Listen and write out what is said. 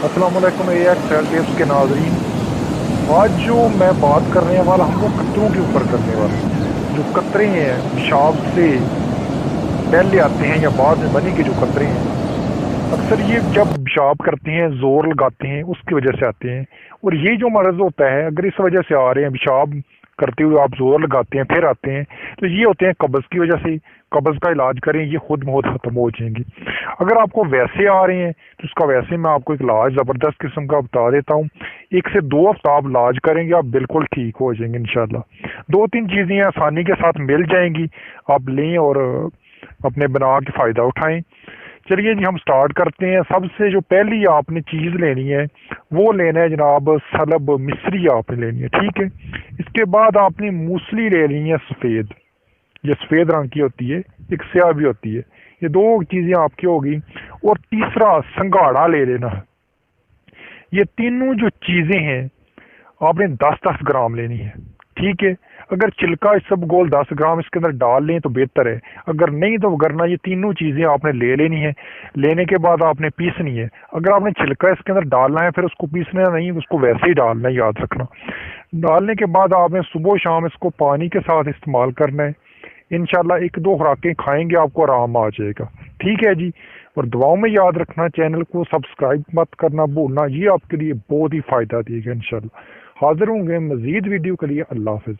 अस्सलाम वालेकुम AX tips के नाज़रीन। आज जो मैं बात करने वाला हूँ वो कतरों के ऊपर करने वाला हूँ। जो कतरे हैं पेशाब से पहले आते हैं या बाद में बनी के जो कतरे हैं, अक्सर ये जब पेशाब करते हैं जोर लगाते हैं उसकी वजह से आते हैं। और ये जो मर्ज होता है अगर इस वजह से आ रहे हैं, पेशाब करते हुए आप जोर लगाते हैं फिर आते हैं, तो ये होते हैं कब्ज की वजह से। कब्ज का इलाज करें, ये खुद बहुत खत्म हो जाएंगी। अगर आपको वैसे आ रहे हैं तो उसका वैसे मैं आपको एक इलाज ज़बरदस्त किस्म का बता देता हूँ। 1 से 2 हफ्ता आप इलाज करेंगे, आप बिल्कुल ठीक हो जाएंगे इंशाल्लाह। 2-3 चीज़ें आसानी के साथ मिल जाएंगी, आप लें और अपने बना के फ़ायदा उठाएं। चलिए जी, हम स्टार्ट करते हैं। सबसे जो पहली आपने चीज़ लेनी है वो लेना है जनाब सलब मिस्री आपने लेनी है, ठीक है। इसके बाद आपने मूसली ले ली है सफ़ेद, ये सफ़ेद रंग की होती है, एक स्याह भी होती है। ये 2 चीज़ें आपकी होगी। और तीसरा संघाड़ा ले लेना है। ये तीनों जो चीज़ें हैं आपने 10-10 ग्राम लेनी है, ठीक है। अगर छिलका सब गोल 10 ग्राम इसके अंदर डाल लें तो बेहतर है, अगर नहीं तो वरना ये तीनों चीज़ें आपने ले लेनी है। लेने के बाद आपने पीसनी है। अगर आपने छिलका इसके अंदर डालना है फिर उसको पीसना नहीं, उसको वैसे ही डालना है, याद रखना। डालने के बाद आपने सुबह शाम इसको पानी के साथ इस्तेमाल करना है। इंशाल्लाह 1-2 खुराकें खाएंगे आपको आराम आ जाएगा, ठीक है जी। और दुआओं में याद रखना, चैनल को सब्सक्राइब मत करना भूलना, ये आपके लिए बहुत ही फ़ायदा देगा इंशाल्लाह। हाजिर होंगे मज़ीद वीडियो के लिए। अल्लाह हाफ़िज़।